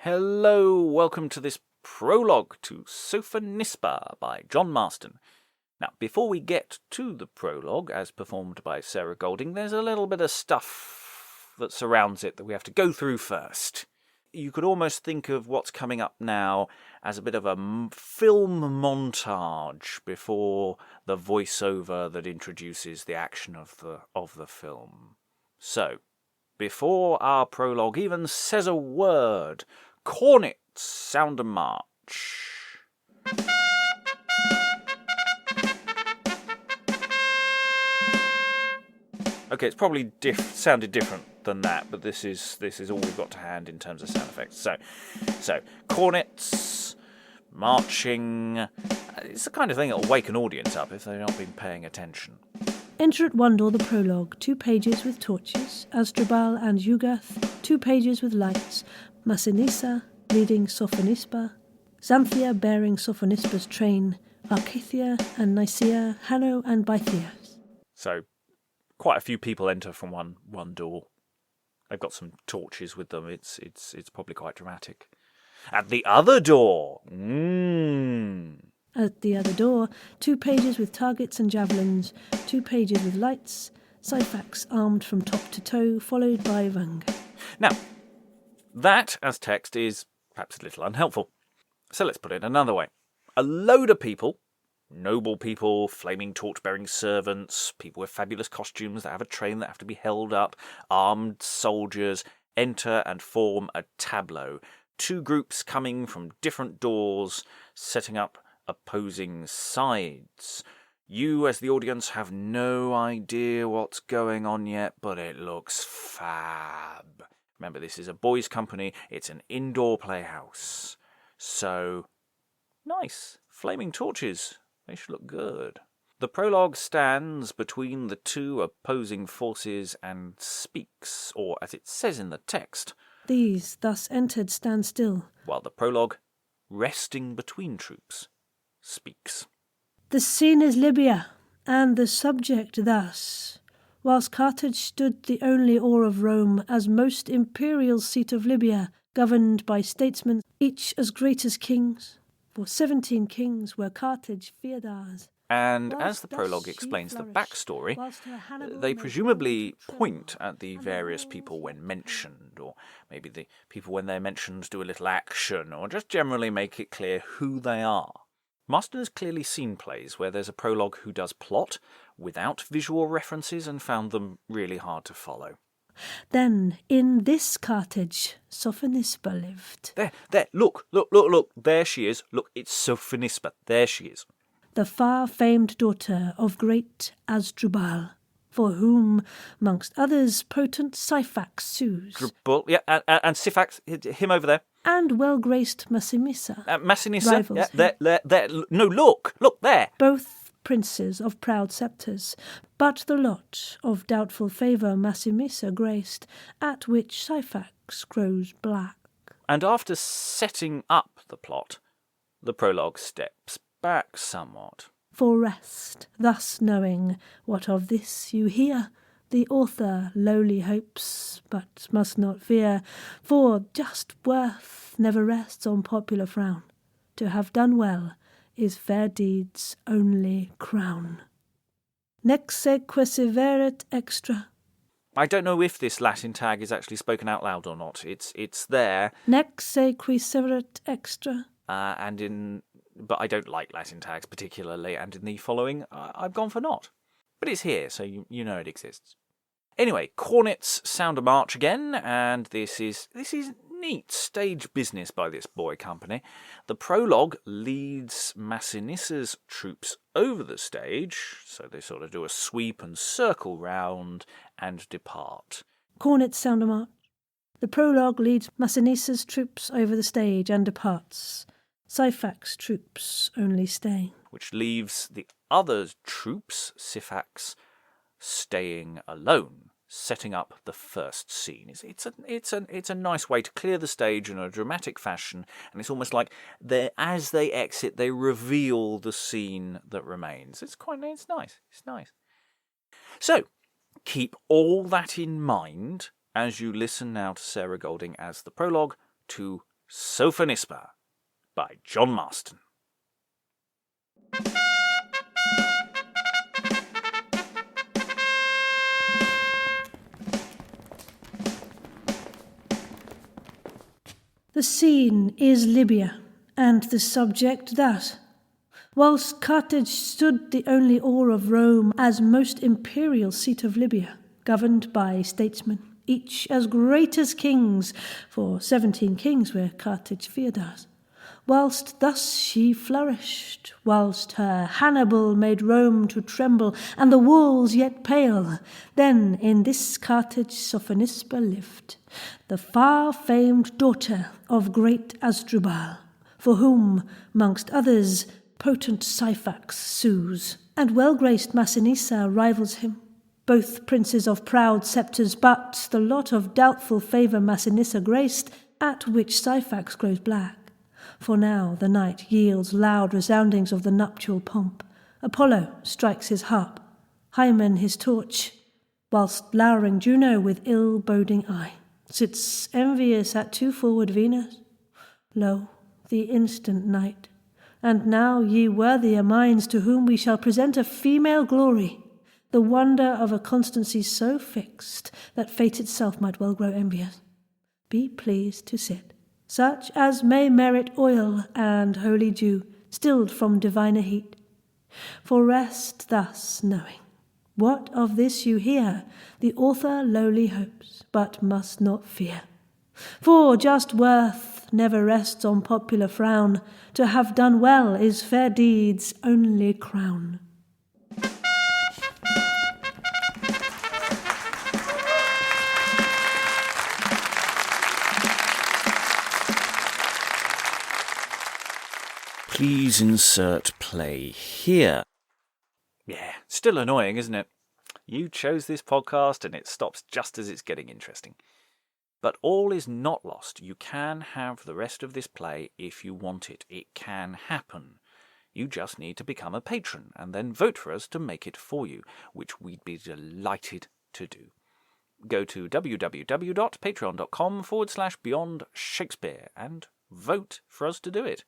Hello, welcome to this prologue to Sophonisba by John Marston. Now, before we get to the prologue, as performed by Sarah Golding, there's a little bit of stuff that surrounds it that we have to go through first. You could almost think of what's coming up now as a bit of a film montage before the voiceover that introduces the action of the film. So, before our prologue even says a word, cornets sound a march. Okay, it's probably sounded different than that, but this is all we've got to hand in terms of sound effects. So cornets, marching. It's the kind of thing that will wake an audience up if they've not been paying attention. Enter at one door the prologue, 2 pages with torches, Asdrubal and Yugath, 2 pages with lights, Massinissa leading Sophonisba, Xanthia bearing Sophonisba's train, Arcathia and Nicaea, Hanno and Bythias. So, quite a few people enter from one door. They've got some torches with them. It's probably quite dramatic. At the other door, At the other door, 2 pages with targets and javelins, 2 pages with lights, Syphax armed from top to toe, followed by Vanga. Now, that as text is perhaps a little unhelpful. So let's put it another way. A load of people, noble people, flaming torch-bearing servants, people with fabulous costumes that have a train that have to be held up, armed soldiers, enter and form a tableau. 2 groups coming from different doors, setting up opposing sides. You, as the audience, have no idea what's going on yet, but it looks fab. Remember, this is a boys' company. It's an indoor playhouse. So, nice. Flaming torches. They should look good. The prologue stands between the 2 opposing forces and speaks, or as it says in the text, These, thus entered, stand still, while the prologue, resting between troops, speaks. The scene is Libya, and the subject thus. Whilst Carthage stood the only oar of Rome as most imperial seat of Libya, governed by statesmen, each as great as kings, for 17 kings were Carthage Feodars. And as the prologue explains the backstory, they presumably point at the various people when mentioned, or maybe the people when they're mentioned do a little action, or just generally make it clear who they are. Marston has clearly seen plays where there's a prologue who does plot without visual references and found them really hard to follow. Then, in this Carthage, Sophonisba lived. There, look, there she is. Look, it's Sophonisba, there she is. The far-famed daughter of great Asdrubal, for whom, mongst others, potent Syphax sues. Yeah, and Syphax, him over there. And well-graced Massinissa. Massinissa, yeah, there. No, look, there. Both princes of proud sceptres, but the lot of doubtful favour Massinissa graced, at which Syphax grows black. And after setting up the plot, the prologue steps back somewhat. For rest, thus knowing what of this you hear, the author lowly hopes, but must not fear, for just worth never rests on popular frown. To have done well is fair deeds' only crown. Nexe quaesiveret extra. I don't know if this Latin tag is actually spoken out loud or not. It's there. Nexe quaesiveret extra. But I don't like Latin tags particularly, and in the following, I've gone for not. But it's here, so you know it exists. Anyway, cornets sound a march again, and this is neat stage business by this boy company. The prologue leads Massinissa's troops over the stage, so they sort of do a sweep and circle round and depart. Cornets sound a march. The prologue leads Massinissa's troops over the stage and departs. Syphax troops only stay. Which leaves the other troops, Syphax, staying alone, setting up the first scene. It's a nice way to clear the stage in a dramatic fashion, and it's almost like as they exit, they reveal the scene that remains. It's nice. It's nice. So, keep all that in mind as you listen now to Sarah Golding as the prologue to Sophonisba by John Marston. The scene is Libya, and the subject that, whilst Carthage stood the only oar of Rome as most imperial seat of Libya, governed by statesmen, each as great as kings, for 17 kings were Carthage feodars. Whilst thus she flourished, whilst her Hannibal made Rome to tremble, and the walls yet pale, then in this Carthage Sophonisba lived, the far-famed daughter of great Asdrubal, for whom, mongst others, potent Syphax sues, and well-graced Massinissa rivals him. Both princes of proud sceptres, but the lot of doubtful favour Massinissa graced, at which Syphax grows black. For now the night yields loud resoundings of the nuptial pomp. Apollo strikes his harp, Hymen his torch, whilst lowering Juno with ill-boding eye sits envious at two forward Venus. Lo, the instant night, and now ye worthier minds to whom we shall present a female glory, the wonder of a constancy so fixed that fate itself might well grow envious. Be pleased to sit, such as may merit oil and holy dew, stilled from diviner heat. For rest thus knowing, what of this you hear, the author lowly hopes, but must not fear. For just worth never rests on popular frown, to have done well is fair deeds' only crown. Please insert play here. Yeah, still annoying, isn't it? You chose this podcast and it stops just as it's getting interesting. But all is not lost. You can have the rest of this play if you want it. It can happen. You just need to become a patron and then vote for us to make it for you, which we'd be delighted to do. Go to www.patreon.com/Beyond Shakespeare and vote for us to do it.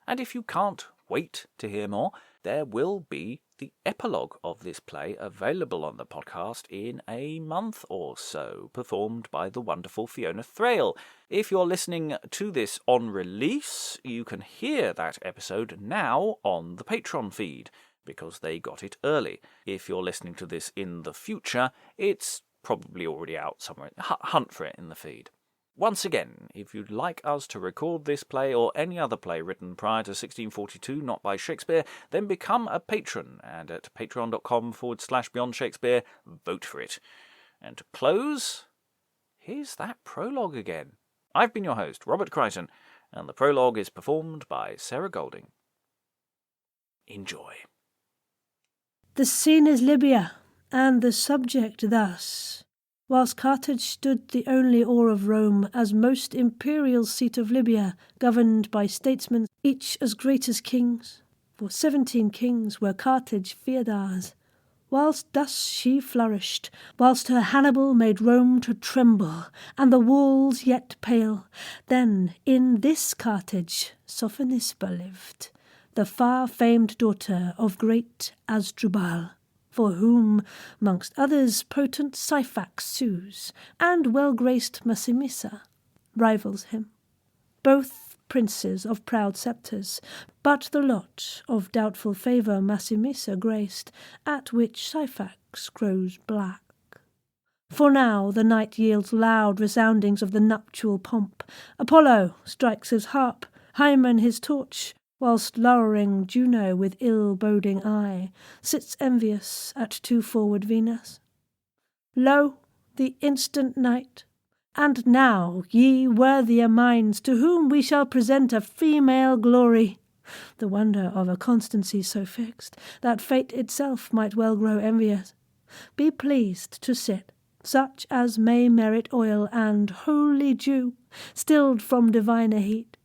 And if you can't wait to hear more, there will be the epilogue of this play available on the podcast in a month or so, performed by the wonderful Fiona Thrale. If you're listening to this on release, you can hear that episode now on the Patreon feed, because they got it early. If you're listening to this in the future, it's probably already out somewhere. Hunt for it in the feed. Once again, if you'd like us to record this play or any other play written prior to 1642 not by Shakespeare, then become a patron, and at patreon.com/Beyond Shakespeare, vote for it. And to close, here's that prologue again. I've been your host, Robert Crighton, and the prologue is performed by Sarah Golding. Enjoy. The scene is Libya, and the subject thus. Whilst Carthage stood the only oar of Rome as most imperial seat of Libya, governed by statesmen, each as great as kings, for 17 kings were Carthage feodars. Whilst thus she flourished, whilst her Hannibal made Rome to tremble, and the walls yet pale, then in this Carthage Sophonisba lived, the far-famed daughter of great Asdrubal, for whom, mongst others, potent Syphax sues, and well-graced Massinissa rivals him. Both princes of proud sceptres, but the lot of doubtful favour Massinissa graced, at which Syphax grows black. For now the night yields loud resoundings of the nuptial pomp. Apollo strikes his harp, Hymen his torch, whilst lowering Juno with ill-boding eye sits envious at two forward Venus. Lo, the instant night, and now, ye worthier minds, to whom we shall present a female glory, the wonder of a constancy so fixed that fate itself might well grow envious. Be pleased to sit, such as may merit oil and holy dew, stilled from diviner heat.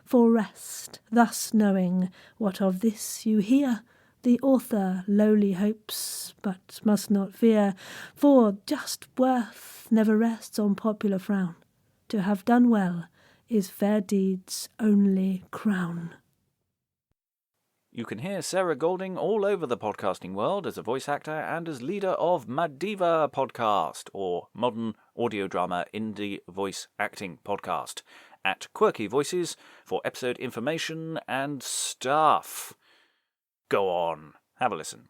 For rest, thus knowing, what of this you hear, the author lowly hopes, but must not fear, for just worth never rests on popular frown. To have done well is fair deeds' only crown. You can hear Sarah Golding all over the podcasting world as a voice actor and as leader of MADIVA Podcast, or Modern Audio Drama Indie Voice Acting Podcast, at Quirky Voices for episode information and stuff. Go on, have a listen.